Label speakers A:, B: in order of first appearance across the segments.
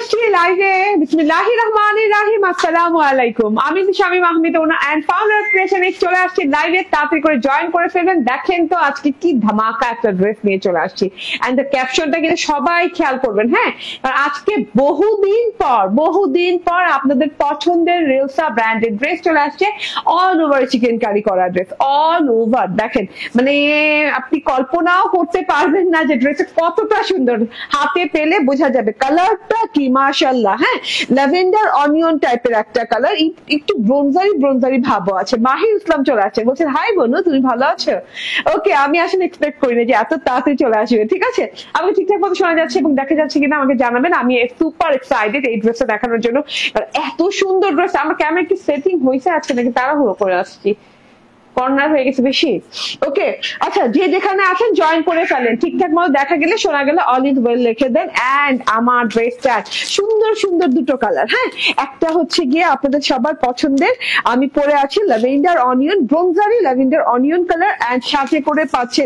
A: আসছি লাইভে। বিসমিল্লাহির রহমানির রহিম। আসসালামু আলাইকুম। আমি Shamim Ahmed owner and founder of creation X চলে আসছি লাইভে। তাড়াতাড়ি করে জয়েন করে ফেলবেন। দেখেন তো আজকে কি ধামাকা একটা ড্রেস নিয়ে চলে আসছি। এন্ড দ্য ক্যাপশনটা কিন্তু সবাই খেয়াল করবেন, হ্যাঁ? কারণ আজকে বহুদিন পর আপনাদের পছন্দের রেলসা ব্র্যান্ডেড ড্রেস চলে আসছে। অল ওভার চিকেন কারি করা ড্রেস, অল ওভার। দেখেন মানে আপনি কল্পনাও করতে পারবেন না যে ড্রেসটা কতটা সুন্দর। হাতে পেলে বোঝা যাবে। কালারটা কি মাশাআল্লাহ, হ্যাঁ? ল্যাভেন্ডার অনিয়ন টাইপের একটা কালার, একটু ব্রোনজারি ভাবও আছে। মাহির ইসলাম চলে আসছে, বলছেন হাই বোনু, তুমি ভালো আছো? ওকে, আমি আসলে এক্সপেক্ট করি না যে এত তাড়াতাড়ি চলে আসবে। ঠিক আছে, আমাকে ঠিকঠাক মতো শোনা যাচ্ছে এবং দেখা যাচ্ছে কিনা আমাকে জানাবেন। আমি সুপার এক্সাইটেড এই ড্রেসটা দেখানোর জন্য। এত সুন্দর ড্রেস। আমার ক্যামেরা কি সেটিং হয়েছে আজকে নাকি তাড়াহুড়ো করে আসছি? কর্নার হয়ে গেছে বেশি। ওকে, আচ্ছা, যে যেখানে আছেন জয়েন করে ফেলেন। ঠিকঠাক মতো দেখা গেলে শোনা গেলে অল ইজ ওয়েল লিখে দেন। এন্ড আমার ড্রেসটা সুন্দর দুটো কালার, হ্যাঁ? একটা হচ্ছে গিয়ে আপনাদের সবার পছন্দের, আমি পরে আছি ল্যাভেন্ডার অনিয়ন, ব্রোনজারি ল্যাভেন্ডার অনিয়ন কালার। এন্ড সাথে করে পাচ্ছে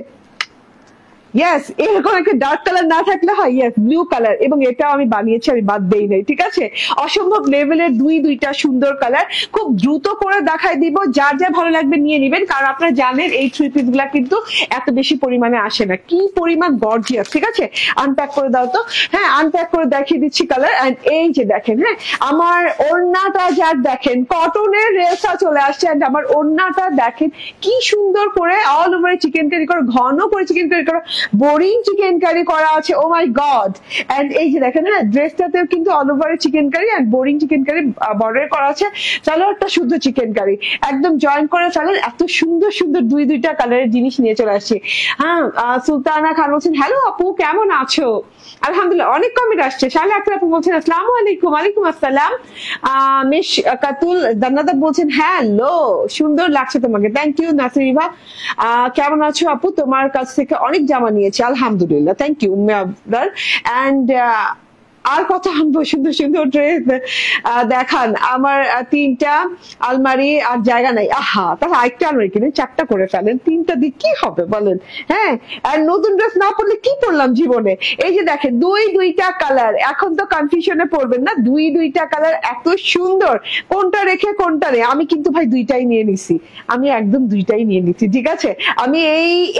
A: ইয়েস, এরকম একটা ডার্ক কালার না থাকলে হয়, ইয়েস ব্লু কালার। এবং এটাও আমি বানিয়েছি, আমি বাদ দেই নাই। ঠিক আছে, অসম্ভব লেভেলের দুইটা সুন্দর কালার। খুব দ্রুত করে দেখাই দিব, যার যা ভালো লাগবে নিয়ে নিবেন। কারণ আপনারা জানেন এই থ্রি পিস গুলা কিন্তু এত বেশি পরিমাণে আসে না। কি পরিমাণ গর্জিয়াস। ঠিক আছে, আনপ্যাক করে দাও তো। হ্যাঁ, আনপ্যাক করে দেখিয়ে দিচ্ছি কালার। এন্ড এই যে দেখেন, হ্যাঁ, আমার ওড়নাটা যার দেখেন কটনের রেসা চলে আসছে। এন্ড আমার ওড়নাটা দেখেন কি সুন্দর করে অল ওভার চিকেন কারি করে, ঘন করে চিকেন কারি করে, বোরিং চিকেন কারি করা আছে। ও মাই গড। এন্ড এই যে দেখেন, হ্যাঁ, ড্রেসটাতেও কিন্তু all over chikankari and boring chikankari border করা আছে। সালোয়ারটা শুদ্ধ চিকেন কারি। একদম জয়েন করে ফেলেন। এত সুন্দর দুইটা কালারের জিনিস নিয়ে চলে আসছে। হ্যাঁ, সুলতানা খান বলছেন হ্যালো আপু, কেমন আছো? আলহামদুলিল্লাহ। অনেক কমেন্ট আসছে। শাহলা আক্তার আপু বলছেন আসসালামু আলাইকুম। ওয়ালাইকুম আসসালাম। মিস কাতুল দান্নাদা বলছেন হ্যালো, সুন্দর লাগছে তোমাকে। থ্যাংক ইউ নাসিরিভা। কেমন আছো আপু? তোমার কাছ থেকে অনেক জামা নিয়েছি, আলহামদুলিল্লাহ। থ্যাংক ইউ এন্ড আর কথা আনবো। সুন্দর ড্রেস দেখান। আমার তিনটা আলমারি আর জায়গা নাই। আহা, তাহলে আরেকটা আলমারি কিনে চারটা করে ফেলেন। তিনটা দিয়ে কি হবে বলেন? হ্যাঁ, আর নতুন ড্রেস না পড়লে কি পড়লাম জীবনে? এই যে দেখেন দুইটা কালার। এখন তো কনফিউশনে পড়বেন না। দুইটা কালার এত সুন্দর, কোনটা রেখে কোনটা নেই। আমি কিন্তু ভাই দুইটাই নিয়ে নিছি। আমি একদম দুইটাই নিয়ে নিচ্ছি। ঠিক আছে, আমি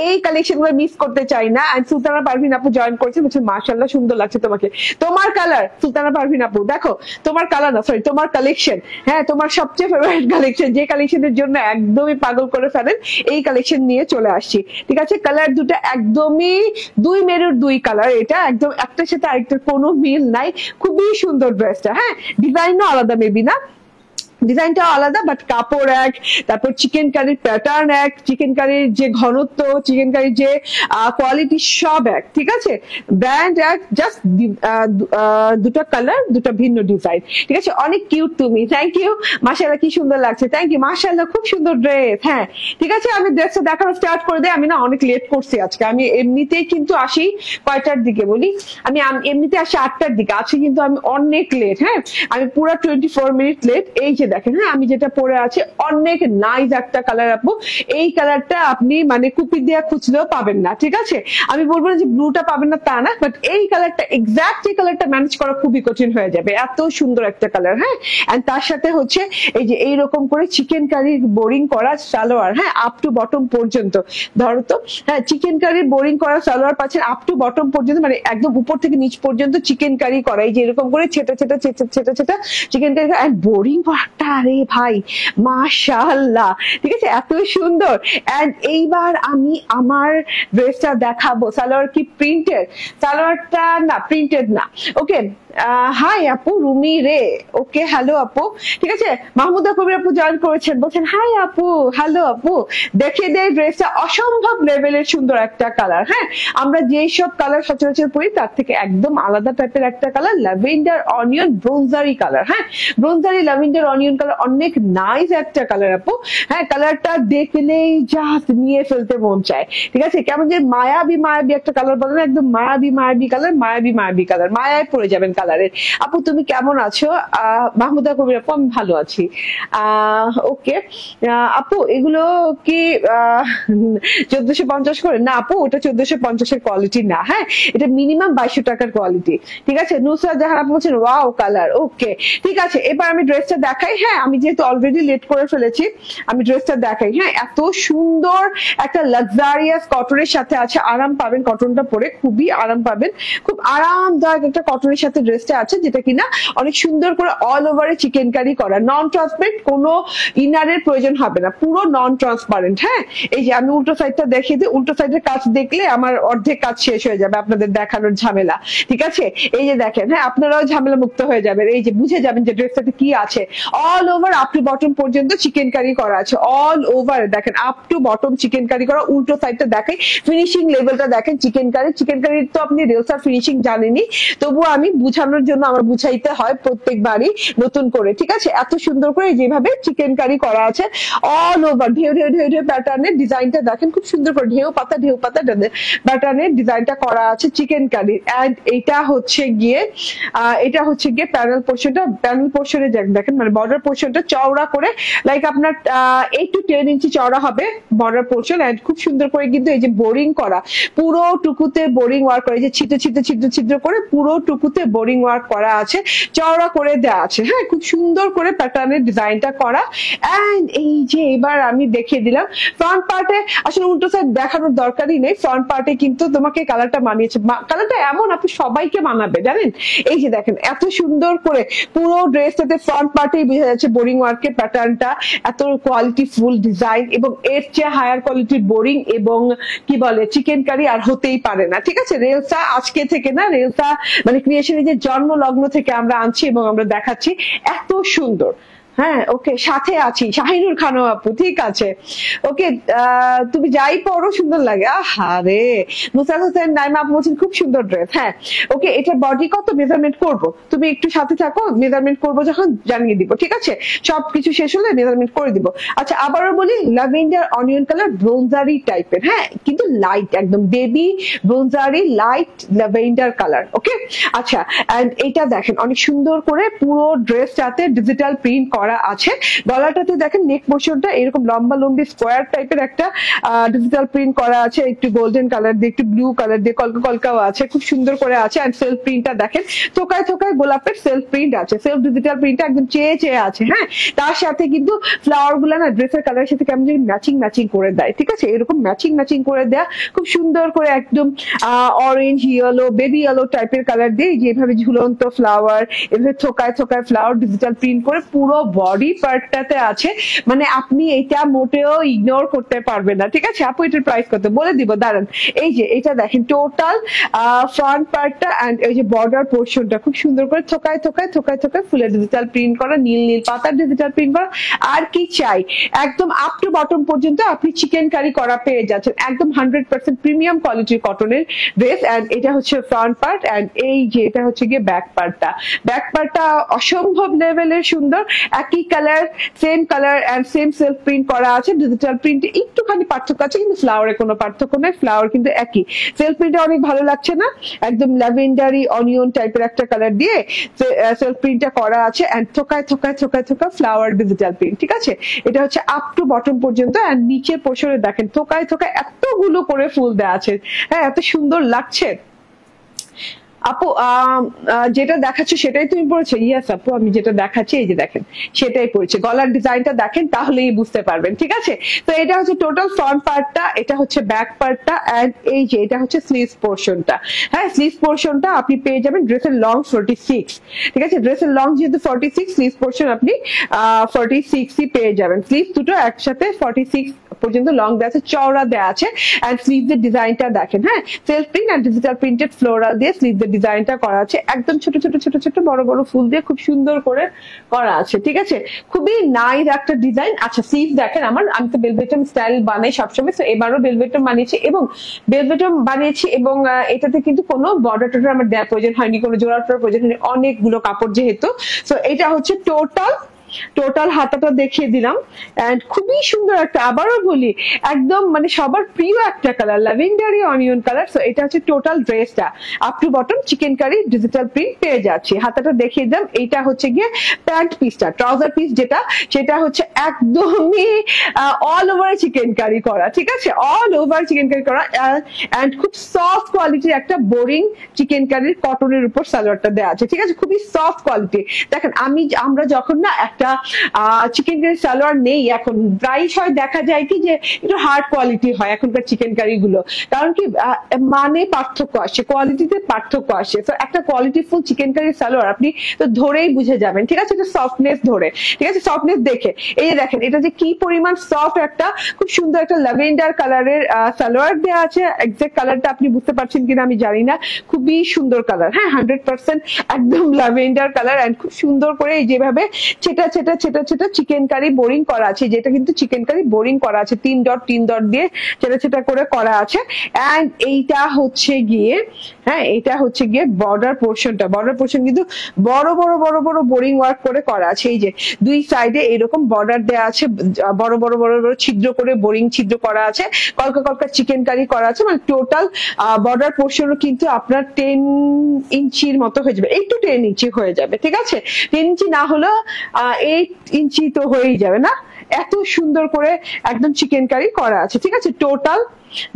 A: এই কালেকশন গুলো মিস করতে চাই না। আর সুলতানা পারভিন আপু জয়েন করছে, বলছে মাশাআল্লাহ সুন্দর লাগছে তোমাকে। তোমার কালার সুলতানা পারভিন আপু, দেখো তোমার কালার না, সরি তোমার কালেকশন। হ্যাঁ, তোমার সবচেয়ে ফেভারিট কালেকশন, যে কালেকশনের জন্য একদমই পাগল করে ফেলেন, এই কালেকশন নিয়ে চলে আসছি। ঠিক আছে, কালার দুটো একদমই দুই মেরুর দুই কালার। এটা একদম একটার সাথে আরেকটার কোনো মিল নাই। খুবই সুন্দর ড্রেসটা। হ্যাঁ, ডিজাইনও আলাদা, মেবি না ডিজাইনটা আলাদা, বাট কাপড় এক, তারপর চিকেন কারির প্যাটার্ন এক, চিকেন কারির যে ঘনত্ব, চিকেন কারির যে কোয়ালিটি সব এক। ঠিক আছে, ব্র্যান্ড এক, জাস্ট দুটো কালার, দুটো ভিন্ন ডিজাইন। ঠিক আছে, অনেক কিউট তুমি। Thank you. মাশাআল্লাহ, কি সুন্দর লাগছে। Thank you. মাশাআল্লাহ, খুব সুন্দর ড্রেস। হ্যাঁ, ঠিক আছে, আমি ড্রেসটা দেখানো স্টার্ট করে দিই। আমি না অনেক লেট করছি আজকে। আমি এমনিতেই কিন্তু আসি কয়টার দিকে বলি, আমি এমনিতে আসি 8টার দিকে। আজকে কিন্তু আমি অনেক লেট। হ্যাঁ, আমি পুরো 24 মিনিট লেট। এই যে দেখেন, হ্যাঁ, আমি যেটা পরে আছি অনেক নাইস একটা কালার আপু। এই কালারটা আপনি মানে কুপি দিয়ে খুঁজলেও পাবেন না। ঠিক আছে, আমি বলবো না যে ব্লুটা পাবেন না তা না, বাট এই কালারটা এক্সাক্ট এই কালারটা ম্যানেজ করা খুবই কঠিন হয়ে যাবে। এত সুন্দর একটা কালার। হ্যাঁ, এন্ড তার সাথে হচ্ছে এই যে এইরকম করে চিকেন কারি বোরিং করা সালোয়ার। হ্যাঁ, আপ টু বটম পর্যন্ত। ধরো তো, হ্যাঁ, চিকেন কারি বোরিং করা সালোয়ার পাচ্ছেন আপ টু বটম পর্যন্ত, মানে একদম উপর থেকে নিচ পর্যন্ত চিকেন কারি করা। এই যে এরকম করে ছেটা চিকেন কারি এন্ড বোরিং করা। আরে ভাই মাশাআল্লাহ, ঠিক আছে, এত সুন্দর। এন্ড এইবার আমি আমার ড্রেসটা দেখাবো। সালোয়ার কি প্রিন্টেড? সালোয়ারটা না, প্রিন্টেড না। ওকে, হাই আপু, রুমি রে। ওকে, হ্যালো আপু। ঠিক আছে, মাহমুদা কবির আপু জয়েন করেছেন, বলছেন হাই আপু, হ্যালো আপু। দেখে দেয় ড্রেসটা অসম্ভব লেভেলের সুন্দর একটা কালার। হ্যাঁ, আমরা যেই সব কালার সচরাচর পরি তার থেকে একদম আলাদা টাইপের একটা কালার, ল্যাভেন্ডার অনিয়ন ব্রোনজারি কালার। হ্যাঁ, ব্রোনজারি ল্যাভেন্ডার অনিয়ন কালার অনেক নাইস একটা কালার আপু। হ্যাঁ, কালারটা দেখলেই জাস্ট নিয়ে ফেলতে মন চায়। ঠিক আছে, কেমন যে মায়াবী একটা কালার বলে না, একদম মায়াবী কালার, মায়াবী কালার, মায়ায় পড়ে যাবেন কালার। কালারের। আপু তুমি কেমন আছো? মাহমুদা কবির আপু আমি ভালো আছি। ওকে আপু এগুলো কি 1450 করে? না আপু ওটা 1450-এর কোয়ালিটি না, হ্যাঁ এটা মিনিমাম 2200 টাকার কোয়ালিটি। ঠিক আছে, নুসরাত জাহান আপু বলছেন ওয়াও কালার। ওকে ঠিক আছে, এবার আমি ড্রেসটা দেখাই। হ্যাঁ আমি যেহেতু অলরেডি লেট করে ফেলেছি, আমি ড্রেসটা দেখাই। হ্যাঁ এত সুন্দর একটা লাক্সারিয়াস কটনের সাথে আছে, আরাম পাবেন কটনটা পরে, খুবই আরাম পাবেন, খুব আরামদায়ক একটা কটনের সাথে ড্রেসটা আছে, যেটা কিনা অনেক সুন্দর করে অল ওভারে চিকেন কারি করা, নন ট্রান্সপারেন্ট, কোনো ইনারের প্রয়োজন হবে না, পুরো নন ট্রান্সপারেন্ট। হ্যাঁ এই যে আমি উল্টো সাইডটা দেখিয়ে দিই, উল্টো সাইডের কাজ দেখলে আমার অর্ধেক কাজ শেষ হয়ে যাবে আপনাদের দেখানোর ঝামেলা। ঠিক আছে, এই যে দেখেন, হ্যাঁ আপনারাও ঝামেলা মুক্ত হয়ে যাবেন, এই যে বুঝে যাবেন যে ড্রেসটাতে কি আছে। All over up to bottom পর্যন্ত চিকেন কারি করা আছে, অল ওভার দেখেন up to bottom chikankari করা। উল্টো সাইডটা দেখেন, ফিনিশিং লেভেলটা দেখেন, চিকেন কারি। চিকেন কারির তো আপনি রেলসার ফিনিশিং জানেনই, তবুও আমি বুঝানোর জন্য আমার বুঝাইতে হয় প্রত্যেকবারই নতুন করে। ঠিক আছে, এত সুন্দর করে যেভাবে চিকেন কারি করা আছে অল ওভার, ঢেউ ঢেউ ঢেউ ঢেউ প্যাটার্নের ডিজাইনটা দেখেন, খুব সুন্দর করে ঢেউ পাতা প্যাটার্নের ডিজাইনটা করা আছে চিকেন কারি। এন্ড এটা হচ্ছে গিয়ে প্যানেল পোর্শনটা, প্যানেল পোর্শনে দেখেন মানে বর্ডার পোর্শনটা চওড়া করে, লাইক আপনার 8 to 10 ইঞ্চি চওড়া হবে বর্ডার পোর্শন। এন্ড খুব সুন্দর করে কিন্তু এই যে বোরিং করা, পুরো টুকুতে বোরিং ওয়ার্ক করা, এই যে ছিদ্র ছিদ্র ছিদ্র ছিদ্র করে পুরো টুকুতে বোরিং ওয়ার্ক করা আছে, চওড়া করে দেওয়া আছে। হ্যাঁ খুব সুন্দর করে প্যাটার্নের ডিজাইনটা করা। এন্ড এই যে এবার আমি দেখিয়ে দিলাম ফ্রন্ট পার্টে, আসলে উল্টো সাইড দেখানোর দরকারই নেই, ফ্রন্ট পার্টে কিন্তু তোমাকে কালারটা মানিয়েছে, কালারটা এমন আপনি সবাইকে মানাবে জানেন। এই যে দেখেন এত সুন্দর করে পুরো ড্রেসটাতে ফ্রন্ট পার্টেই বোঝা যাচ্ছে বোরিং ওয়ার্কের প্যাটার্নটা, এত কোয়ালিটি ফুল ডিজাইন, এবং এর চেয়ে হায়ার কোয়ালিটির বোরিং এবং কি বলে চিকেন কারি আর হতেই পারে না। ঠিক আছে, রেলসা আজকে থেকে না, রেলসা মানে ক্রিয়েশনের যে জন্ম লগ্ন থেকে আমরা আনছি এবং আমরা দেখাচ্ছি এত সুন্দর। হ্যাঁ ওকে, সাথে আছি শাহিনুর খানম আপু, ঠিক আছে ওকে। তুমি যাই পরো সুন্দর লাগে। আহারে মুসাদ হোসেন নাইমা আপু বলছেন খুব সুন্দর ড্রেস। হ্যাঁ ওকে, এটা বডি কত মেজারমেন্ট করব, তুমি একটু সাথে থাকো, মেজারমেন্ট করবো যখন জানিয়ে দিব। ঠিক আছে, সবকিছু শেষ হলে মেজারমেন্ট করে দিব। আচ্ছা আবারও বলি, ল্যাভেন্ডার অনিয়ন কালার ব্রোনজারি টাইপের, হ্যাঁ কিন্তু লাইট, একদম বেবি ব্রোনজারি লাইট ল্যাভেন্ডার কালার। ওকে আচ্ছা, এন্ড এটা দেখেন অনেক সুন্দর করে পুরো ড্রেসটাতে ডিজিটাল প্রিন্ট করা আছে। গলাটাতে দেখেন নেক পোর্শনটা এরকম লম্বা লম্বি স্কোয়ার টাইপের একটা ডিজিটাল প্রিন্ট করা আছে, একটু গোল্ডেন কালার দিয়ে, একটু ব্লু কালার দিয়ে, কলকা কলকাও আছে, খুব সুন্দর করে আছে। আর সেলফ প্রিন্টটা দেখেন, থোকায় থোকায় গোলাপের সেলফ প্রিন্ট আছে, সেলফ ডিজিটাল প্রিন্টটা একদম চেয়ে চেয়ে আছে। হ্যাঁ তার সাথে কিন্তু ফ্লাওয়ার গুলা না ড্রেসের কালারের সাথে কেমন যদি ম্যাচিং ম্যাচিং করে দেয়। ঠিক আছে, এরকম ম্যাচিং ম্যাচিং করে দেয়া, খুব সুন্দর করে একদম অরেঞ্জ ইয়েলো, বেবি ইয়েলো টাইপের কালার দিয়ে যেভাবে ঝুলন্ত ফ্লাওয়ার, এভাবে থোকায় থোকায় ফ্লাওয়ার ডিজিটাল প্রিন্ট করে পুরো বডি পার্টটাতে আছে, মানে আপনি এটা মোটেও ইগনোর করতে পারবেন না। ঠিক আছে আপু, এটার প্রাইস কত বলে দিব, দাঁড়ান। এই যে এটা দেখেন টোটাল ফ্রন্ট পার্টটা এন্ড এই যে বর্ডার পোর্শনটা খুব সুন্দর করে থোকায় থোকায় থোকায় থোকায় ফুলের ডিজিটাল প্রিন্ট করা, নীল নীল পাতার ডিজিটাল প্রিন্ট করা। আর কি চাই, একদম আপ টু বটম পর্যন্ত আপনি চিকেন কারি করা পেয়ে যাচ্ছেন, একদম 100% প্রিমিয়াম কোয়ালিটির কটনের ড্রেস। এন্ড এটা হচ্ছে ফ্রন্ট পার্ট, এন্ড এই যে এটা হচ্ছে গিয়ে ব্যাক পার্টটা। ব্যাক পার্টটা অসম্ভব লেভেলের সুন্দর, একই colour, same colour and same self print করা আছে। ডিজিটাল প্রিন্টে একটুখানি পার্থক্য আছে, কিন্তু ফ্লাওয়ারে কোনো পার্থক্য নেই, ফ্লাওয়ার কিন্তু একই। সেলফ প্রিন্টটা অনেক ভালো লাগছে না, একদম ল্যাভেন্ডারি অনিয়ন টাইপের একটা কালার দিয়ে সেলফ প্রিন্টটা করা আছে, এন্ড থোকায় থোকায় থোকায় থোকায় ফ্লাওয়ার ডিজিটাল প্রিন্ট। ঠিক আছে, এটা হচ্ছে আপ টু বটম পর্যন্ত। এন্ড নিচের পোর্শনে দেখেন থোকায় থোকায় এতগুলো করে ফুল দেওয়া আছে। হ্যাঁ এত সুন্দর লাগছে। আপু যেটা দেখাচ্ছে সেটাই তুমি পড়েছো? ইয়েস আপু, আমি যেটা দেখাচ্ছি এই যে দেখেন সেটাই পড়েছে। গলার ডিজাইনটা দেখেন তাহলেই বুঝতে পারবেন। ঠিক আছে, তো এটা হচ্ছে টোটাল ফ্রন্ট পার্টটা, এটা হচ্ছে ব্যাক পার্টটা, এন্ড এই যে এটা হচ্ছে স্লিভস পোর্শনটা। হ্যাঁ স্লিভস পোর্শনটা আপনি পেয়ে যাবেন ড্রেসের লং 46। ঠিক আছে, ড্রেসের লং যেহেতু 46, স্লিভস পোর্শন আপনি 46ই পেয়ে যাবেন। স্লিভ দুটো একসাথে 46 পর্যন্ত লং দেওয়া আছে, চওড়া দেওয়া আছে। এন্ড স্লিভসের ডিজাইনটা দেখেন, হ্যাঁ self print and digital printed floral দিয়ে স্লিভসের ডিজাইনটা করা আছে, একদম ছোট ছোট ছোট ছোট বড় বড় ফুল দিয়ে খুব সুন্দর করে করা আছে। ঠিক আছে, খুবই নাইস একটা ডিজাইন। আচ্ছা স্লিভ দেখেন, আমি তো বেলভেটম স্টাইল বানাই সবসময়, তো এবারও বেলভেটম বানিয়েছি এবং এটাতে কিন্তু কোনো বর্ডার টর্ডার আমার দেওয়ার প্রয়োজন হয়নি, কোনো জোড়ার প্রয়োজন হয়নি, অনেকগুলো কাপড় যেহেতু। তো এটা হচ্ছে টোটাল টোটাল হাতাটা দেখিয়ে দিলাম। এন্ড খুবই সুন্দর একটা, আবারও বলি একদম মানে সবার প্রিয় একটা colour, lavender onion colour. So এটা হচ্ছে টোটাল ড্রেসটা, up to bottom chikankari digital print পেয়ে যাচ্ছি। হাতাটা দেখিয়ে দিলাম। এইটা হচ্ছে গিয়ে প্যান্ট পিসটা, ট্রাউজার পিস যেটা, সেটা হচ্ছে একদমই অল ওভার চিকেন কারি করা, ঠিক আছে, অল ওভার চিকেন কারি করা। এন্ড খুব সফট কোয়ালিটির একটা বোরিং চিকেন কারির কটনের উপর সালোয়ারটা দেওয়া আছে, ঠিক আছে, খুবই সফট কোয়ালিটি। দেখেন আমরা যখন না একটা চিকেন কারি সালোয়ার নেই, এখন প্রায়শই দেখা যায় কি যে একটু হার্ড কোয়ালিটি হয় এখনকার চিকেন কারি গুলো, কারণ কি মানে পার্থক্য আসে, কোয়ালিটিতে পার্থক্য আসে। তো একটা কোয়ালিটিফুল চিকেন কারি সালোয়ার আপনি তো ধরেই বুঝে যাবেন, ঠিক আছে, এটা সফটনেস ধরে, ঠিক আছে, সফটনেস দেখে। এই দেখেন এটা যে কি পরিমাণ সফট, একটা খুব সুন্দর একটা ল্যাভেন্ডার কালারের সালোয়ার দেওয়া আছে। এক্সাক্ট কালারটা আপনি বুঝতে পারছেন কিনা আমি জানি না, খুবই সুন্দর কালার, হ্যাঁ 100% একদম ল্যাভেন্ডার কালার। এন্ড খুব সুন্দর করে যেভাবে ছেটা ছেটা ছেটা ছেটা চিকেন কারি বোরিং করা আছে, যেটা কিন্তু চিকেন কারি বোরিং করা আছে, 3 ডট দিয়ে ছেটা ছেটা করে করা আছে। এন্ড এইটা হচ্ছে গিয়ে, হ্যাঁ এটা হচ্ছে গিয়ে বর্ডার পোর্শনটা, বর্ডার পোর্শন কিন্তু বড় বড় বড় বড় বোরিং ওয়ার্ক করে করা আছে। এই যে দুই সাইডে এরকম বর্ডার দেওয়া আছে, বড় বড় বড় বড় ছিদ্র করে বোরিং ছিদ্র করা আছে, কলকা কলকা চিকেন কারি করা আছে। মানে টোটাল বর্ডার পোর্শনও কিন্তু আপনার 10 ইঞ্চির মতো হয়ে যাবে, 8 to 10 ইঞ্চি হয়ে যাবে, ঠিক আছে, 10 ইঞ্চি না হলেও 8 ইঞ্চি তো হয়েই যাবে না, এত সুন্দর করে একদম চিকেন কারি করা আছে, ঠিক আছে, টোটাল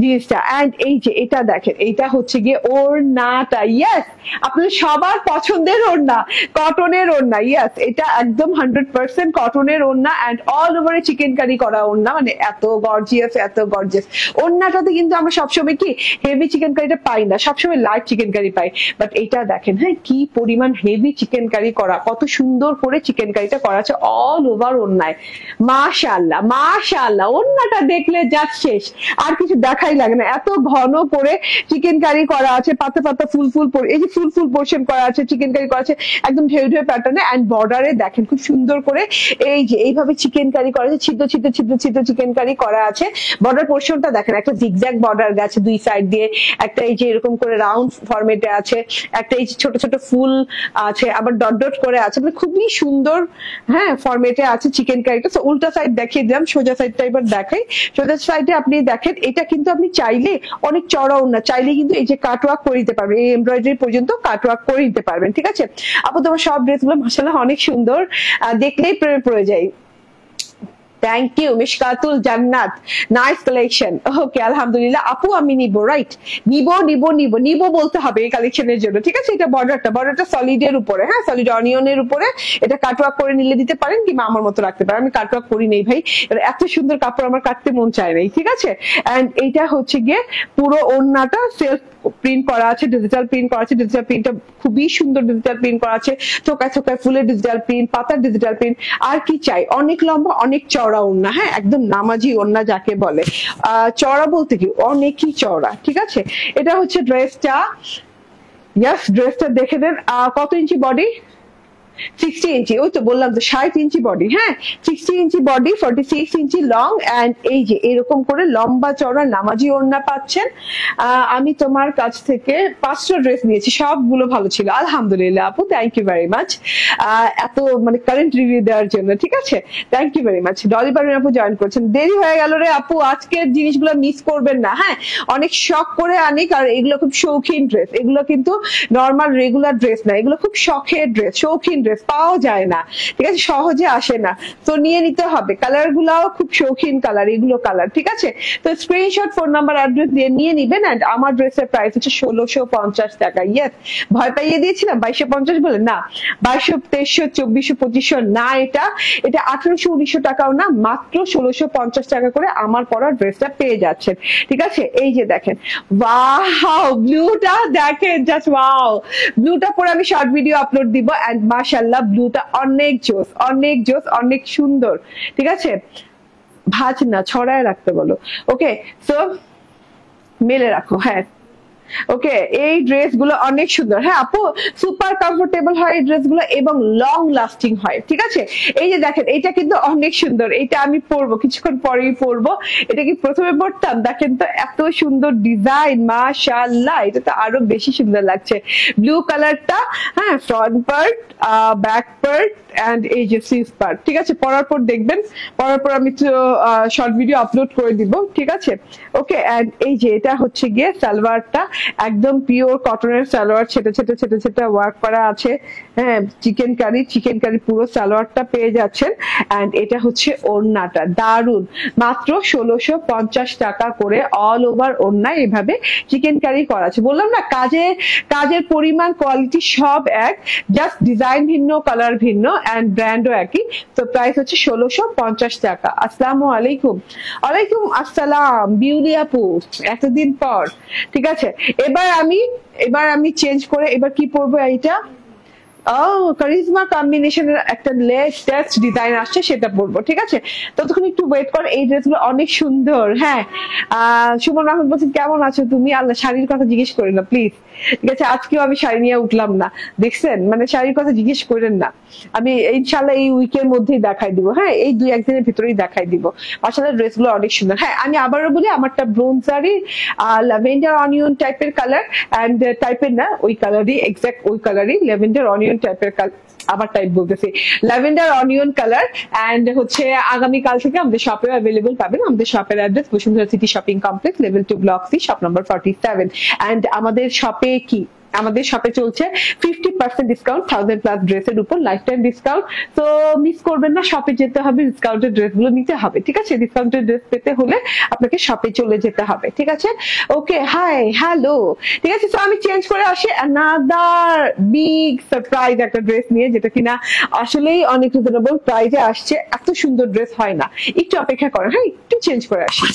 A: জিনিসটা। এন্ড এই যে এটা দেখেন, এইটা হচ্ছে গিয়ে ওড়নাটা, ইয়েস আপনাদের সবার পছন্দের ওড়না, কটনের ওড়না, ইয়েস এটা একদম 100% কটনের ওড়না। এন্ড অল ওভারে চিকেন কারি করা ওড়না, মানে এত গর্জিয়াস, এত গর্জিয়াস ওড়নাটাতে। কিন্তু আমরা সবসময় কি হেভি চিকেন কারিটা পাই না, সবসময় লাইট চিকেন কারি পাই, বাট এইটা দেখেন, হ্যাঁ কি পরিমাণ হেভি চিকেন কারি করা, কত সুন্দর করে চিকেন কারিটা করা আছে অল ওভার ওড়নায়। মাশাআল্লাহ মাশাআল্লাহ, ওড়নাটা দেখলে যা শেষ, আর কিছু দেখাই লাগে না, এত ঘন করে চিকেন কারি করা আছে, পাতা পাতা ফুল ফুল, এই যে ফুল ফুল পোর্শন করা আছে, চিকেন কারি করা আছে একদম ঢেউ ঢেউ প্যাটার্নে। এন্ড বর্ডারে দেখেন খুব সুন্দর করে এই যে এইভাবে চিকেন কারি করা আছে, ছিদ্র ছিদ্র ছিদ্র ছিদ্র চিকেন কারি করা আছে। বর্ডার পোর্শনটা দেখেন, একটা জিগজ্যাগ বর্ডার গেছে দুই সাইড দিয়ে, একটা এই যে এরকম করে রাউন্ড ফরমেটে আছে, একটা এই ছোট ছোট ফুল আছে, আবার ডট ডট করে আছে, মানে খুবই সুন্দর, হ্যাঁ ফরমেটে আছে চিকেন কারিটা। উল্টা সাইড দেখিয়ে দিলাম, সোজা সাইডটা এবার দেখাই। সোজা সাইডে আপনি দেখেন, এটা কিন্তু আপনি চাইলে অনেক চড়াও না, চাইলে কিন্তু এই যে কাটওয়ার্ক করে দিতে পারবেন, এই এমব্রয়ডারি পর্যন্ত কাটওয়ার্ক করে দিতে পারবেন, ঠিক আছে। আপু তোমার সব ড্রেসগুলো মাশাআল্লাহ অনেক সুন্দর, দেখলেই প্রেমে পড়ে যায়। থ্যাংক ইউ মিশকাতুল জান্নাত, নাইস কালেকশন। ওকে আলহামদুলিল্লাহ আপু, আমি নিব, রাইট, নিব নিব নিব নিব বলতে হবে এই কালেকশনের জন্য, ঠিক আছে। এটা বর্ডারটা সলিডের উপরে, হ্যাঁ সলিড অনিয়নের উপরে, এটা কাটওয়ার্ক করে নিলে দিতে পারেন, কিংবা আমার মতো রাখতে পারেন। আমি কাটওয়ার্ক করি নেই ভাই, এত সুন্দর কাপড় আমার কাটতে মন চায় নাই, ঠিক আছে। এন্ড এইটা হচ্ছে গিয়ে পুরো ওড়নাটা সেলফ প্রিন্ট করা আছে, ডিজিটাল প্রিন্ট করা আছে, ডিজিটাল প্রিন্টটা খুবই সুন্দর ডিজিটাল প্রিন্ট করা আছে, থোকায় থোকায় ফুলের ডিজিটাল প্রিন্ট, পাতার ডিজিটাল প্রিন্ট। আর কি চাই, অনেক লম্বা অনেক চওড়া ওড়না, হ্যাঁ একদম নামাজি ওড়না যাকে বলে, চওড়া বলতে কি অনেকই চওড়া, ঠিক আছে। এটা হচ্ছে ড্রেসটা, ইয়াস ড্রেসটা দেখে দেন। কত ইঞ্চি বডি, 60 ইঞ্চি, ওই তো বললাম তো 60 ইঞ্চি বডি, হ্যাঁ 60 ইঞ্চি বডি, 46 ইঞ্চি লং। এন্ড এই যে এরকম করে লম্বা চওড়া নামাজি ওড়না পাচ্ছেন। আমি তোমার কাছ থেকে 5টা ড্রেস নিয়েছি, সবগুলো ভালো ছিল আলহামদুলিল্লাহ আপু, থ্যাংক ইউ ভেরি মাচ এত মানে কারেন্ট রিভিউ দেওয়ার জন্য, ঠিক আছে, thank you very much. Dolly Parvin আপু জয়েন করছেন, দেরি হয়ে গেল রে আপু, আজকের জিনিসগুলো মিস করবেন না, হ্যাঁ অনেক শখ করে আনি, কারণ এগুলো খুব শৌখিন ড্রেস, এগুলো কিন্তু নর্মাল রেগুলার ড্রেস না, এগুলো খুব শখের ড্রেস, শৌখিন ড্রেস, পাওয়া যায় না, ঠিক আছে, সহজে আসে না, তো নিয়ে নিতে হবে। কালার গুলাও খুব শৌখিন কালার, এগুলো কালার, ঠিক আছে। তো স্ক্রিনশট, ফোন নাম্বার, অ্যাড্রেস দিয়ে নিয়ে নিবেন। এন্ড আমার ড্রেসের প্রাইস হচ্ছে 1650 টাকা। ইয়েস, ভয় পাইয়ে দিয়েছিলাম 2250 বলে, না 2200, 2300, 2400, 2500 না, এটা 1800, 1900 টাকাও না, মাত্র 1650 টাকা করে আমার পরা ড্রেসটা পেয়ে যাচ্ছেন, ঠিক আছে। এই যে দেখেন, ওয়াও ব্লুটা দেখেন, জাস্ট ওয়াও, ব্লুটা পরে আমি শর্ট ভিডিও আপলোড দিব। এন্ড মাশাআল্লাহ ব্লুটা অনেক জোস, অনেক জোস, অনেক সুন্দর, ঠিক আছে। ভাজ না, ছড়ায় রাখতে বলো, ওকে। সো মেলে রাখো, হ্যাঁ ওকে, এই ড্রেসগুলো অনেক সুন্দর। হ্যাঁ আপু, সুপার কমফোর্টেবল হয় এই ড্রেসগুলো এবং লং লাস্টিং হয়। ঠিক আছে, এই যে দেখেন এটা কিন্তু অনেক সুন্দর, এটা আমি পরবো কিছুক্ষণ পরেই পরবো। এটা কি প্রথমে পরতাম, দেখেন তো এত সুন্দর ডিজাইন, মাশাআল্লাহ, এটা তো আরো বেশি সুন্দর লাগছে। ব্লু কালারটা, হ্যাঁ, front part, back part and এই যে স্লিভ পার্ট। ঠিক আছে, পরার পর দেখবেন, পরার পর আমি শর্ট ভিডিও আপলোড করে দিব। ঠিক আছে, ওকে। এন্ড এই যে এটা হচ্ছে গিয়ে সালোয়ারটা, একদম পিওর কটনের সালোয়ার, ছেটে ছেটে ছেটে ছেটে ওয়ার্ক করা আছে। হ্যাঁ, চিকেন কারি পুরো সালোয়ারটা পেয়ে যাচ্ছেন। এন্ড এটা হচ্ছে ওড়নাটা, দারুন, মাত্র 1650 টাকা করে অল ওভার ওড়না এভাবে চিকেন কারি করা আছে। বললাম না, কাজের পরিমাণ, কোয়ালিটি সব এক, জাস্ট ডিজাইন ভিন্ন, কালার ভিন্ন এন্ড ব্র্যান্ডও একই। তো প্রাইস হচ্ছে 1650 টাকা। আসসালামু আলাইকুম। ওয়ালাইকুম আসসালাম বিউলি আপু, এতদিন পর। ঠিক আছে, এবার আমি চেঞ্জ করে এবার কি পরবো, এইটা কারিজমা কম্বিনেশনের একটা লেটেস্ট ডিজাইন আসছে, সেটা পরবো। ঠিক আছে, ততক্ষণ একটু ওয়েট কর। এই ড্রেসগুলো অনেক সুন্দর। হ্যাঁ, সুমন মাহমুদ বলছেন কেমন আছো তুমি? আল্লাহ, শাড়ির কথা জিজ্ঞেস করেন না প্লিজ। ঠিক আছে, আজকেও আমি শাড়ি নিয়ে উঠলাম না, দেখছেন, মানে শাড়ির কথা জিজ্ঞেস করেন না। আমি ইনশাল্লাহ এই উইকের মধ্যেই দেখাই দিব। হ্যাঁ, এই 2-1 দিনের ভিতরেই দেখাই দিব। আসলে ড্রেসগুলো অনেক সুন্দর। হ্যাঁ, আমি আবারও বলি, আমারটা ব্রোঞ্জারি ল্যাভেন্ডার অনিয়ন টাইপের কালার, এন্ড টাইপের না, ওই কালারই, এক্সাক্ট ওই কালারই, ল্যাভেন্ডার অনিয়ন টাইপের কালার, আবার টাইপ বলতেছি, ল্যাভেন্ডার অনিয়ন কালার। এন্ড হচ্ছে আগামীকাল থেকে আমাদের শপে অ্যাভেলেবল পাবেন। আমাদের শপের address Bashundhara city shopping complex, level 2, block C, shop number 47। And আমাদের শপে চলছে 50% ডিসকাউন্ট 1000+ ড্রেসের উপর, লাইফ টাইম ডিসকাউন্ট। তো মিস করবেন না, শপে যেতে হবে, ডিসকাউন্টের ড্রেসগুলো নিতে হবে। ঠিক আছে, ডিসকাউন্টের ড্রেস পেতে হলে আপনাকে শপে চলে যেতে হবে। ঠিক আছে, ওকে, হাই, হ্যালো। ঠিক আছে, তো আমি চেঞ্জ করে আসি অ্যানাদার বিগ সারপ্রাইজ একটা ড্রেস নিয়ে, যেটা কিনা আসলেই অনেক রিজনেবল প্রাইসে আসছে। এত সুন্দর ড্রেস হয় না, একটু অপেক্ষা করেন। হ্যাঁ, একটু চেঞ্জ করে আসি।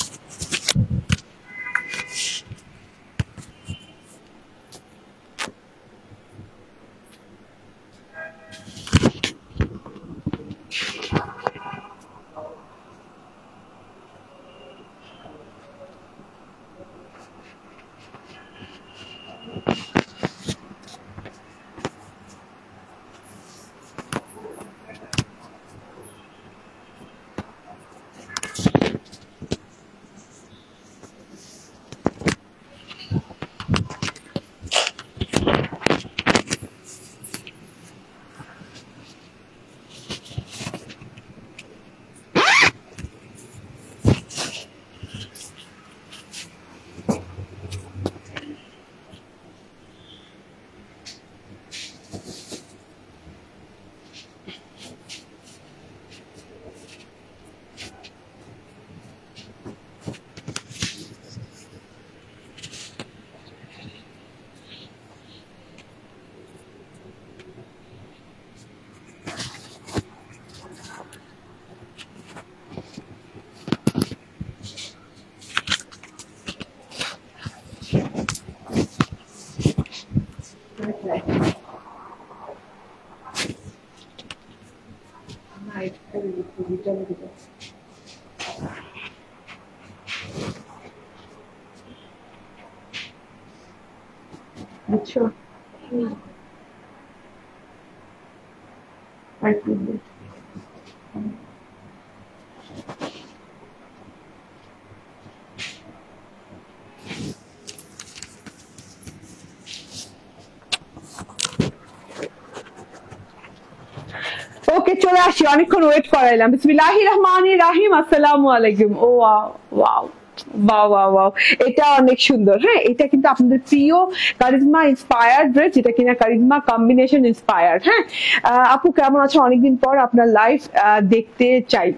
A: বুঝছো, ওকে, চলে আসি, অনেকক্ষণ ওয়েট করাইলাম। বিসমিল্লাহির রহমানির রহিম। আসসালামু আলাইকুম। Oh wow, wow, wow, wow, wow, এটা অনেক সুন্দর। হ্যাঁ, এটা কিন্তু আপনাদের প্রিয় কারিজমা ইন্সপায়ার্ড ড্রেস, যেটা কিনা কারিজমা কম্বিনেশন ইন্সপায়ার্ড। হ্যাঁ, আপু কেমন আছো? অনেকদিন পর আপনার লাইভ দেখতে চাই।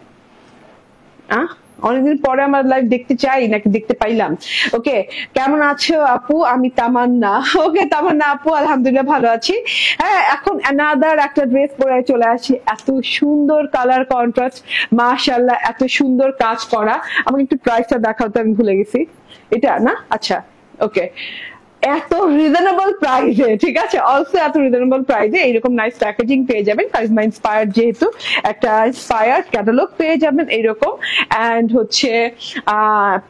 A: অনেকদিন পরে আমার লাইভ দেখতে চাই, নাকি দেখতে পাইলাম। ওকে, কেমন আছো আপু? আমি তামান্না। ওকে তামান্না আপু, আলহামদুলিল্লাহ ভালো আছি। হ্যাঁ, এখন অ্যানাদার একটা ড্রেস পরে চলে আসি। এত সুন্দর কালার কন্ট্রাস্ট, মাশাআল্লাহ, এত সুন্দর কাজ করা। আমাকে একটু প্রাইসটা দেখাও তো, আমি ভুলে গেছি। এটা না, আচ্ছা, ওকে, এত রিজনেবল প্রাইসে। ঠিক আছে, অলসো এত রিজনেবল প্রাইসে এইরকম নাইস প্যাকেজিং পেয়ে যাবেন। কারিজমা ইন্সপায়ার্ড, যেহেতু একটা ইন্সপায়ার্ড ক্যাটালগ পেয়ে যাবেন এইরকম। এন্ড হচ্ছে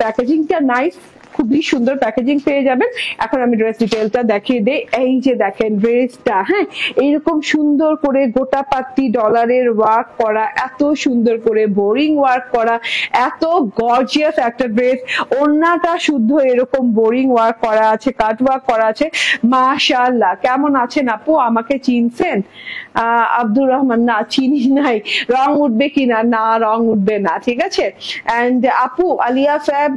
A: প্যাকেজিংটা নাইস, খুবই সুন্দর প্যাকেজিং পেয়ে যাবেন। এখন আমি ড্রেস ডিটেলটা দেখিয়ে দেই। এই যে দেখেন ড্রেসটা, হ্যাঁ এইরকম সুন্দর করে গোটা পাত্তি ডলারের ওয়ার্ক করা, এত সুন্দর করে বোরিং ওয়ার্ক করা, এত গর্জিয়াস একটা ড্রেস। ওড়নাটা শুদ্ধ এরকম বোরিং ওয়ার্ক করা আছে, কাট ওয়ার্ক করা আছে। মাশাআল্লাহ, কেমন আছেন আপু? আমাকে চিনছেন? আব্দুর রহমান, না চিনি নাই। রং উঠবে কিনা? না রং উঠবে না, ঠিক আছে। এন্ড আপু আলিয়া সাহেব,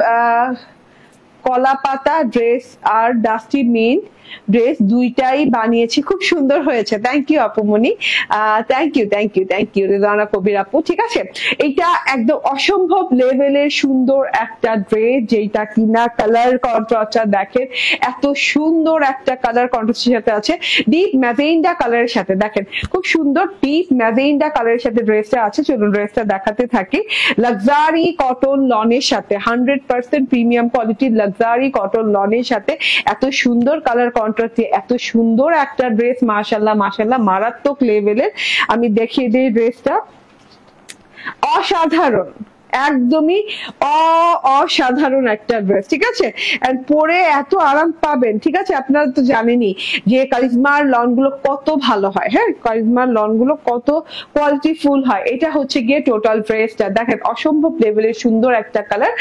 A: কলা পাতা ড্রেস আর ডাস্টি মিন্ট ড্রেস দুইটাই বানিয়েছি, খুব সুন্দর হয়েছে। Thank you আপুমনি, thank you Rezana কবির আপু। ঠিক আছে, এটা একদম অসম্ভব লেভেলের সুন্দর একটা ড্রেস, যেটা কিনা কালার কন্ট্রাস্টটা দেখেন, এত সুন্দর একটা কালার কন্ট্রাস্টের সাথে আছে। ডিপ ম্যাজেন্ডা কালারের সাথে দেখেন, খুব সুন্দর ডিপ ম্যাজেন্ডা কালারের সাথে ড্রেসটা আছে। চলুন ড্রেসটা দেখাতে থাকি। লাক্সারি কটন লনের সাথে, 100% প্রিমিয়াম কোয়ালিটির লাক্সারি কটন লনের সাথে এত সুন্দর কালার কন্ট্রাস্ট, এত সুন্দর একটা ড্রেস। মাশাআল্লাহ মাশাআল্লাহ, মারাত্মক লেভেলের। আমি দেখিয়ে দিই ড্রেসটা, অসাধারণ, একদমই অসাধারণ একটা ড্রেস। ঠিক আছে, পরে এত আরাম পাবেন। ঠিক আছে, আপনারা তো জানেনই যে কারিজমার লন গুলো কত ভালো হয়। হ্যাঁ, কারিজমার লন গুলো কত কোয়ালিটি ফুল হয়। এটা হচ্ছে গিয়ে টোটাল ড্রেসটা দেখেন, অসম্ভব লেভেলের সুন্দর একটা কালার,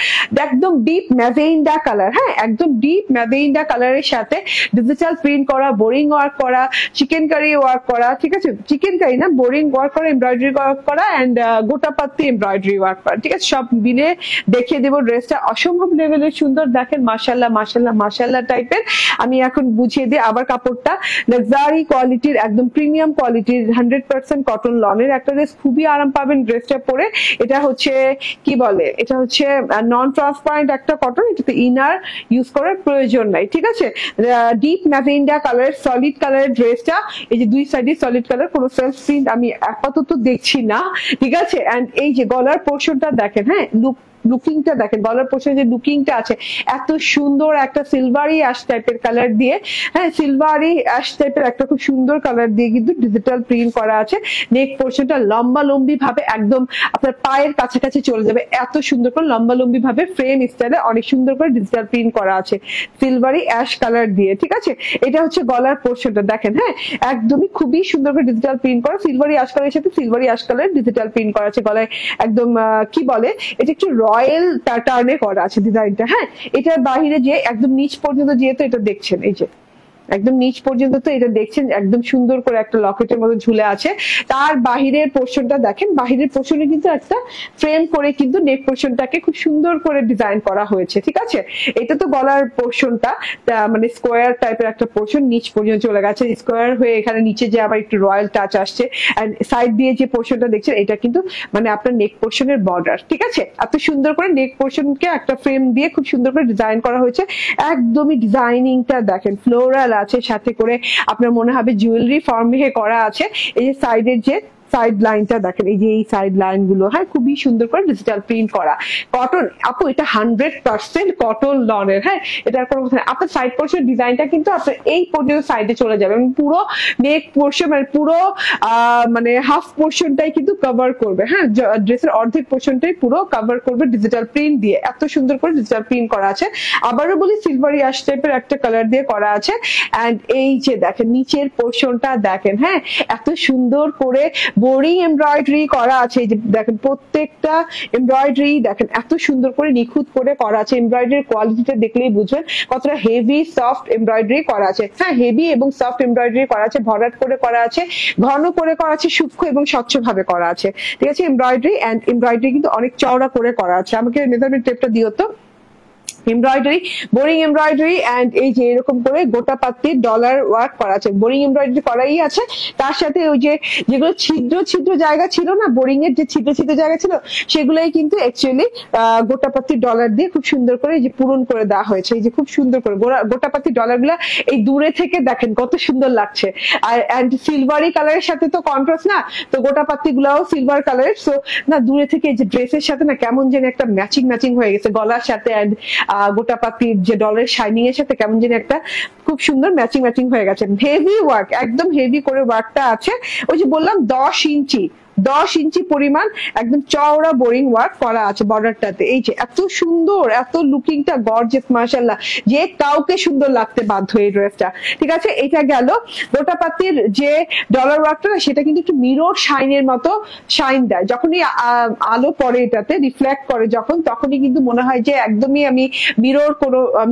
A: একদম ডিপ ম্যাজেন্ডা কালার। হ্যাঁ, একদম ডিপ ম্যাজেন্ডা কালারের সাথে ডিজিটাল প্রিন্ট করা, বোরিং ওয়ার্ক করা, চিকেন কারি ওয়ার্ক করা। ঠিক আছে, চিকেন কারি না, বোরিং ওয়ার্ক করা, এমব্রয়ডারি ওয়ার্ক করা এন্ড গোটা পাত্তি এমব্রয়ডারি ওয়ার্ক করা। ঠিক আছে, সব মিলে দেখিয়ে দেবো। ড্রেসটা অসম্ভব লেভেলের সুন্দর দেখেন, মাশাআল্লাহ মাশাআল্লাহ মাশাআল্লাহ টাইপের। আমি এখন বুঝিয়ে দিই আবার কাপড়টা। লাক্সারি কোয়ালিটির, একদম প্রিমিয়াম কোয়ালিটির 100% কটন লনের একটা ড্রেস, খুবই আরাম পাবেন ড্রেসটা পরে। এটা হচ্ছে কি বলে, এটা হচ্ছে নন ট্রান্সপারেন্ট একটা কটন, এটাতে ইনার ইউজ করার প্রয়োজন নাই। ঠিক আছে, ডিপ ম্যাজেন্ডা কালার, সলিড কালারের ড্রেসটা। এই যে দুই সাইডে সলিড কালার, কোনো সেলফ প্রিন্ট আমি আপাতত দেখছি না। ঠিক আছে, এন্ড এই যে গলার পোর্শনটা দেখেন, হ্যাঁ লুকিংটা দেখেন, গলার পোর্শনে যে লুকিংটা আছে, এত সুন্দর একটা সিলভারি অ্যাশ টাইপের কালার দিয়ে, হ্যাঁ সিলভারি অ্যাশ টাইপের একটা খুব সুন্দর কালার দিয়ে কিন্তু ডিজিটাল প্রিন্ট করা আছে। নেক পোর্শনটা লম্বা লম্বি ভাবে একদম আপনার পায়ের কাছাকাছি চলে যাবে, এত সুন্দর করে লম্বা লম্বি ভাবে ফ্রেম স্টাইলে অনেক সুন্দর করে ডিজিটাল প্রিন্ট করা আছে সিলভারি অ্যাশ কালার দিয়ে। ঠিক আছে, এটা হচ্ছে গলার পোর্শনটা দেখেন, হ্যাঁ একদমই খুবই সুন্দর করে ডিজিটাল প্রিন্ট করা, সিলভারি অ্যাশ কালারের সাথে silvery ash colour digital print করা আছে গলায়। একদম কি বলে, এটা একটু রয়্যাল প্যাটার্নে করা আছে ডিজাইনটা। হ্যাঁ, এটার বাহিরে যে একদম নিচ পর্যন্ত যেহেতু এটা দেখছেন, এই যে একদম নিচ পর্যন্ত তো এটা দেখছেন, একদম সুন্দর করে একটা লকেটের মতো ঝুলে আছে। তার বাহিরের পোর্শনটা দেখেন, বাহিরের পোর্শনে কিন্তু একটা ফ্রেম করে কিন্তু নেক পোর্শনটাকে খুব সুন্দর করে ডিজাইন করা হয়েছে। ঠিক আছে, এটা তো গলার পোর্শনটা মানে স্কোয়ার টাইপের একটা পোর্শন, নিচ পর্যন্ত চলে গেছে স্কোয়ার হয়ে, এখানে নিচে যে আবার একটু রয়্যাল টাচ আসছে। এন্ড সাইড দিয়ে যে পোর্শনটা দেখছেন, এটা কিন্তু মানে আপনার নেক পোর্শনের বর্ডার। ঠিক আছে, এত সুন্দর করে নেক পোর্শনকে একটা ফ্রেম দিয়ে খুব সুন্দর করে ডিজাইন করা হয়েছে। একদমই ডিজাইনিংটা দেখেন, ফ্লোরাল আছে, সাথে করে আপনার মনে হবে জুয়েলারি ফর্মে করা আছে। এই যে সাইডের যে সাইড লাইনটা দেখেন, এই যে এই সাইড লাইন গুলো, হ্যাঁ খুবই সুন্দর করে ডিজিটাল প্রিন্ট করা কটন। আপু এটা 100% কটন লনের। হ্যাঁ, এটার কোনো কথা, আপনার সাইড পোর্শন ডিজাইনটা কিন্তু আপনার এই পর্যন্ত সাইডে চলে যাবে, পুরো নেক পোর্শন মানে পুরো মানে হাফ পোর্শনটাই কিন্তু কভার করবে। হ্যাঁ, ড্রেসের অর্ধেক পোর্শনটাই পুরো কভার করবে ডিজিটাল প্রিন্ট দিয়ে, এত সুন্দর করে ডিজিটাল প্রিন্ট করা আছে। আবারও বলি, সিলভারি অ্যাশ টাইপের একটা কালার দিয়ে করা আছে। এন্ড এই যে দেখেন নিচের পোর্শনটা দেখেন, হ্যাঁ এত সুন্দর করে বোরিং এমব্রয়ডারি করা আছে। এই যে দেখেন প্রত্যেকটা এমব্রয়ডারি দেখেন এত সুন্দর করে নিখুঁত করে করা আছে। এমব্রয়ডারির কোয়ালিটিটা দেখলেই বুঝবেন কতটা হেভি সফট এমব্রয়ডারি করা আছে। হ্যাঁ, হেভি এবং সফট এমব্রয়ডারি করা আছে, ভরাট করে করা আছে, ঘন করে করা আছে, সূক্ষ্ম এবং স্বচ্ছ ভাবে করা আছে। ঠিক আছে, এমব্রয়ডারি এন্ড এমব্রয়ডারি কিন্তু অনেক চওড়া করে করা আছে। আমাকে মেজারমেন্ট টেপটা দিও তো। এমব্রয়ডারি, বোরিং এমব্রয়ডারি এন্ড এই যে এরকম করে গোটা পাত্তির ডলার ওয়ার্ক করা আছে, বোরিং এমব্রয়ডারি করাই আছে। তার সাথে ওই যে যেগুলো ছিদ্র ছিদ্র জায়গা ছিল না, বোরিং এর যে ছিদ্র ছিদ্র জায়গা ছিল, সেগুলোই কিন্তু অ্যাকচুয়ালি গোটা পাত্তির ডলার দিয়ে খুব সুন্দর করে যে পূরণ করে দেওয়া হয়েছে। এই যে খুব সুন্দর করে গোটা পাত্তির ডলার গুলা এই দূরে থেকে দেখেন কত সুন্দর লাগছে। আর এন্ড সিলভারি কালারের সাথে তো কন্ট্রাস্ট না, তো গোটা পাত্তি গুলাও সিলভার কালারের, সো না দূরে থেকে এই যে ড্রেসের সাথে না কেমন যেন একটা ম্যাচিং ম্যাচিং হয়ে গেছে, গলার সাথে এন্ড গোটা পাতির যে ডলার শাইনিং এর সাথে কেমন যেন একটা খুব সুন্দর ম্যাচিং ম্যাচিং হয়ে গেছে। হেভি ওয়ার্ক, একদম হেভি করে ওয়ার্কটা আছে। ওই যে বললাম 10 ইঞ্চি 10 ইঞ্চি পরিমাণ একদম চওড়া বোরিং ওয়ার্ক করা আছে বর্ডারটাতে। এই যে এত সুন্দর, এত লুকিংটা গর্জিয়াস মাশাআল্লাহ, যে কাউকে সুন্দর লাগতে বাধ্য এই ড্রেসটা। ঠিক আছে, এটা গেল। গোটাপাতির যে ডলার ওয়ার্কটা সেটা কিন্তু একটু মিরর শাইনের মতো শাইন দেয়, যখনই আলো পড়ে এটাতে রিফ্লেক্ট করে যখন, তখনই কিন্তু মনে হয় যে একদমই আমি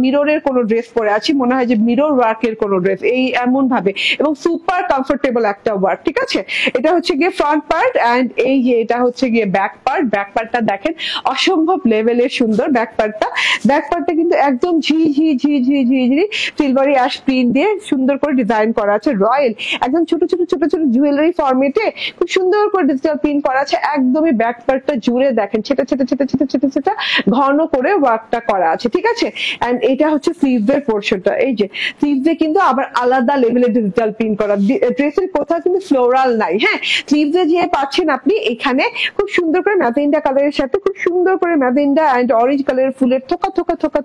A: মিররের কোনো ড্রেস পরে আছি, মনে হয় যে মিরর ওয়ার্কের কোনো ড্রেস, এই এমন ভাবে। এবং সুপার কমফোর্টেবল একটা ওয়ার্ক। ঠিক আছে, এটা হচ্ছে গিয়ে ফ্রন্ট পার্ট এন্ড এই যে এটা হচ্ছে গিয়ে ব্যাক পার্ট। ব্যাক পার্টটা দেখেন অসম্ভব লেভেলের সুন্দর ব্যাক পার্টটা। ব্যাক পার্টটা কিন্তু একদম ঝিঝি সিলভারি অ্যাশ প্রিন্ট দিয়ে সুন্দর করে ডিজাইন করা আছে, রয়্যাল একদম ছোট ছোট জুয়েলারি ফরম্যাটে খুব সুন্দর করে ডিজিটাল প্রিন্ট করা আছে। একদমই ব্যাক পার্টটা জুড়ে দেখেন ছেটা ঘন করে ওয়ার্কটা করা আছে। ঠিক আছে, এন্ড এটা হচ্ছে স্লিভসের পোরশনটা। এই যে স্লিভসে কিন্তু আবার আলাদা লেভেলের ডিজিটাল প্রিন্ট করা, ড্রেসের কোথাও কিন্তু ফ্লোরাল নাই। হ্যাঁ, স্লিভসে যে পাচ্ছেন আপনি এখানে খুব সুন্দর করে ম্যাজেন্ডা কালারের সাথে খুব সুন্দর করে ম্যাজেন্ডা এন্ড অরেঞ্জ কালারের ফুলের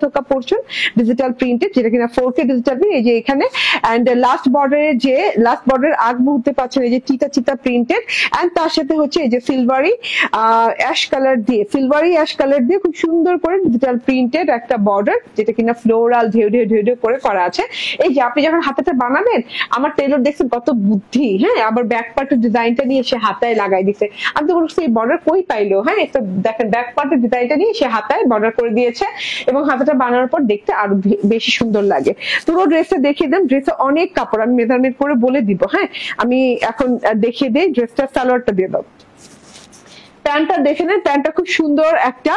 A: থোকা পোরশন ডিজিটাল প্রিন্টেড, যেটা কিনা 4K ডিজিটাল প্রিন্ট। এই যে এখানে এন্ড লাস্ট বর্ডারের আগ মুহূর্তে পাচ্ছেন এই যে চিতা প্রিন্টেড, এন্ড তার সাথে হচ্ছে এই যে সিলভারি অ্যাশ কালার দিয়ে খুব সুন্দর করে ডিজিটাল প্রিন্টেড একটা বর্ডার, যেটা কিনা ফ্লোরাল ঢেউ করে করা আছে। এই যে আপনি যখন হাতাটা বানাবেন, আমার টেলর দেখছেন কত বুদ্ধি। হ্যাঁ, আবার ব্যাক পার্টের ডিজাইনটা নিয়ে সে হাতায় লাগাই দিছে। আমি তো বলছি এই বর্ডার কই পাইলো। হ্যাঁ, তো দেখেন ব্যাক পার্টের ডিজাইনটা নিয়ে সে হাতায় বর্ডার করে দিয়েছে, এবং হাতাটা বানানোর পর দেখতে আরো বেশি সুন্দর লাগে। পুরো ড্রেসটা দেখিয়ে দেন, ড্রেসে অনেক কাপড় আমি মেজারমেন্ট করে বলে দিব। হ্যাঁ, আমি এখন দেখিয়ে দিই, ড্রেসটা সালোয়ারটা দিয়ে দাও। প্যান্টটা দেখে নেন, প্যান্টটা খুব সুন্দর একটা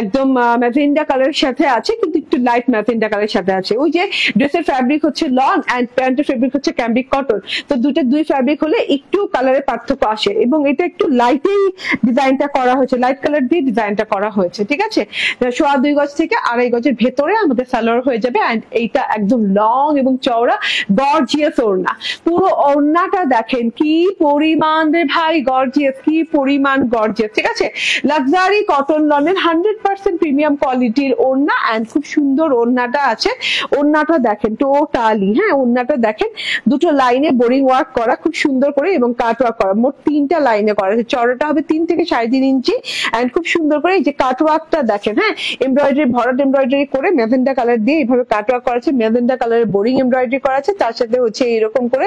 A: একদম ম্যাজেন্ডা কালারের সাথে আছে, কিন্তু একটু লাইট ম্যাজেন্ডা কালারের সাথে আছে। ওই যে ড্রেসের ফ্যাব্রিক হচ্ছে লন এন্ড প্যান্টের ফ্যাব্রিক হচ্ছে ক্যাম্বিক কটন, তো দুই ফ্যাব্রিক হলে একটু কালারের পার্থক্য আসে, এবং এটা একটু লাইটেই ডিজাইনটা করা হয়েছে, লাইট কালার দিয়ে ডিজাইনটা করা হয়েছে। ঠিক আছে, 2.25 গজ থেকে 2.5 গজের ভেতরে আমাদের সালোয়ার হয়ে যাবে, এন্ড এইটা একদম লং এবং চওড়া গর্জিয়াস ওড়না। পুরো ওড়নাটা দেখেন কি পরিমাণ রে ভাই গর্জিয়াস, কি পরিমাণ গর্জিয়াস। ঠিক আছে, লাক্সারি কটন লনের 100% প্রিমিয়াম কোয়ালিটির ওড়না, এন্ড খুব সুন্দর ওড়নাটা আছে। ওড়নাটা দেখেন টোটালি, হ্যাঁ ওড়নাটা দেখেন দুটো লাইনে বোরিং ওয়ার্ক করা খুব সুন্দর করে, এবং কাট ওয়ার্ক করা, মোট 3টা লাইনে করা আছে। চওড়াটা হবে 3 থেকে 3.5 ইঞ্চি, এন্ড খুব সুন্দর করে এই যে কাট ওয়ার্কটা দেখেন। হ্যাঁ, এমব্রয়ডারি ভরাট এমব্রয়ডারি করে ম্যাজেন্ডা কালার দিয়ে এইভাবে কাট ওয়ার্ক করা আছে, ম্যাজেন্ডা কালারের বোরিং এমব্রয়ডারি করা আছে, তার সাথে হচ্ছে এরকম করে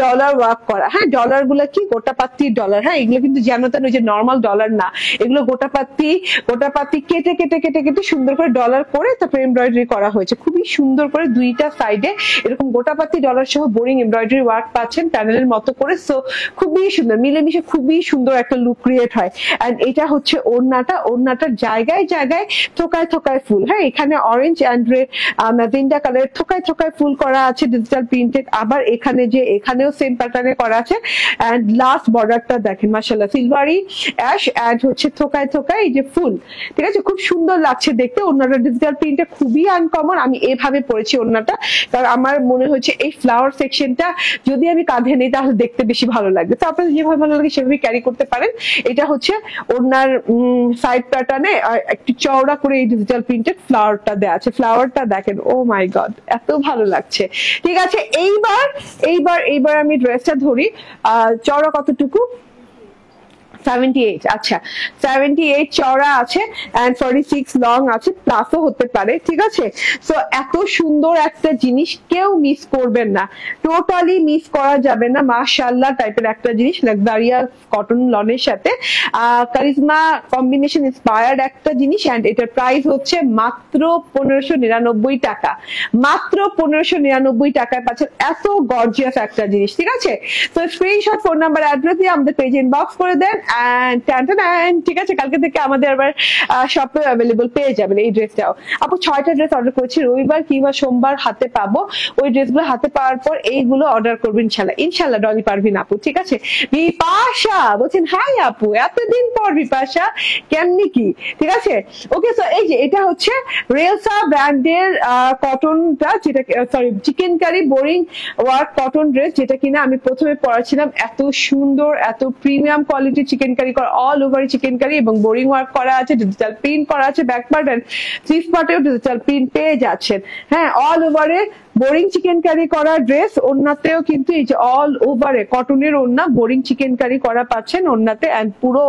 A: ডলার ওয়ার্ক করা। হ্যাঁ, ডলার গুলা কি গোটাপাতির ডলার। হ্যাঁ, এগুলো কিন্তু জানো তেন যে নর্মাল ডলার না, এগুলো গোটাপাতি কেটে সুন্দর করে ডলার করে তারপর এমব্রয়ডারি করা হয়েছে। খুবই সুন্দর করে দুইটা সাইডে এরকম গোটাপাতি ডলার সহ বোরিং এমব্রয়ডারি ওয়ার্ক পাচ্ছেন প্যানেলের মতো করে। সো খুবই সুন্দর, মিলেমিশে খুবই সুন্দর একটা লুক ক্রিয়েট হয়। এন্ড এটা হচ্ছে ওড়নাটার জায়গায় থোকায় ফুল। হ্যাঁ, এখানে অরেঞ্জ এন্ড রেড ম্যাজেন্ডা কালারের থোকায় ফুল করা আছে ডিজিটাল প্রিন্টেড। আবার এখানেও সেম প্যাটার্নে করা আছে। এন্ড লাস্ট বর্ডারটা দেখেন মাশাআল্লাহ, সিলভারি অ্যাশ এন্ড হচ্ছে থোকায় এই যে ফুল। ঠিক আছে, খুব সুন্দর লাগছে দেখতে। ওড়নাটা ডিজিটাল প্রিন্টে খুবই আনকমন। আমি এভাবে পরেছি ওড়নাটা, কারণ আমার মনে হচ্ছে এই ফ্লাওয়ার সেকশনটা যদি আমি কাঁধে নেই তাহলে দেখতে বেশি ভালো লাগবে। তো আপনাদের যেভাবে ভালো লাগে সেভাবে ক্যারি করতে পারেন। এটা হচ্ছে ওড়নার সাইড প্যাটার্নে একটু চওড়া করে এই ডিজিটাল প্রিন্টেড ফ্লাওয়ারটা দেওয়া আছে। ফ্লাওয়ারটা দেখেন, ও মাই গড এত ভালো লাগছে। ঠিক আছে, এইবার আমি ড্রেসটা ধরি। চওড়া কতটুকু? 78। আচ্ছা, 78 চওড়া আছে এন্ড 46 লং আছে, প্লাসও হতে পারে। ঠিক আছে, সো এত সুন্দর একটা জিনিস কেউ মিস করবেন না, টোটালি মিস করা যাবে না। মাশাআল্লাহ টাইপের একটা জিনিস, লাক্সারিয়াস কটন লনের সাথে কারিজমা কম্বিনেশন ইন্সপায়ার্ড একটা জিনিস। এন্ড এটার প্রাইস হচ্ছে মাত্র 1599 টাকা। মাত্র 1599 টাকায় পাচ্ছেন এত গর্জিয়াস একটা জিনিস। ঠিক আছে, তো স্ক্রিনশট, ফোন নাম্বার, অ্যাড্রেস দিয়ে আমাদের পেজে ইনবক্স করে দেন। ঠিক আছে, কালকে থেকে আমাদের আবার শপে অ্যাভেলেবল পেয়ে যাবেন এই ড্রেসটাও। আপু 6টা ড্রেস অর্ডার করেছি, রবিবার কিংবা সোমবার হাতে পাবো। ওই ড্রেসগুলো হাতে পাওয়ার পর এইগুলো অর্ডার করবেন ইনশাল্লাহ ডলি পারভিন আপু। ঠিক আছে, বিপাশা বলছেন হাই আপু, এতদিন পর বিপাশা, কেমনি কি? ঠিক আছে, ওকে। সো এই যে এটা হচ্ছে রেলসা ব্র্যান্ডের কটনটা, যেটা sorry chikankari boring work cotton dress, যেটা কিনা আমি প্রথমে পড়াছিলাম। এত সুন্দর, এত প্রিমিয়াম কোয়ালিটি চিকেন কারি করা, অল ওভার চিকেন কারি, এবং বোরিং ওয়ার্ক করা আছে, ডিজিটাল প্রিন্ট করা আছে ব্যাক পার্ট এন্ড স্লিভ পার্টেও ডিজিটাল প্রিন্ট পেয়ে যাচ্ছেন। হ্যাঁ, অল ওভারে বোরিং চিকেন কারি করা ড্রেস, ওড়নাতেও কিন্তু এই যে অল ওভারে কটনের ওড়না, বোরিং চিকেন কারি করা পাচ্ছেন ওড়নাতে, এন্ড পুরো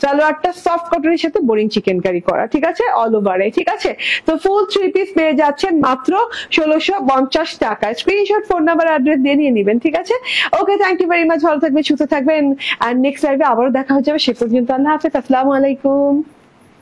A: সালোয়ারটা সফট কটনের সাথে বোরিং চিকেন কারি করা, ঠিক আছে, অল ওভারে, ঠিক আছে। তো ফুল 3 পিস পেয়ে যাচ্ছেন মাত্র 1650 টাকায়। স্ক্রিনশট, ফোন নাম্বার, অ্যাড্রেস দিয়ে নিয়ে নেবেন, ঠিক আছে। ওকে, থ্যাংক ইউ ভেরি মাচ, ভালো থাকবেন, সুস্থ থাকবেন, আর নেক্সট লাইভে আবারও দেখা হয়ে যাবে। সে পর্যন্ত আল্লাহ হাফেজ, আসসালামু আলাইকুম।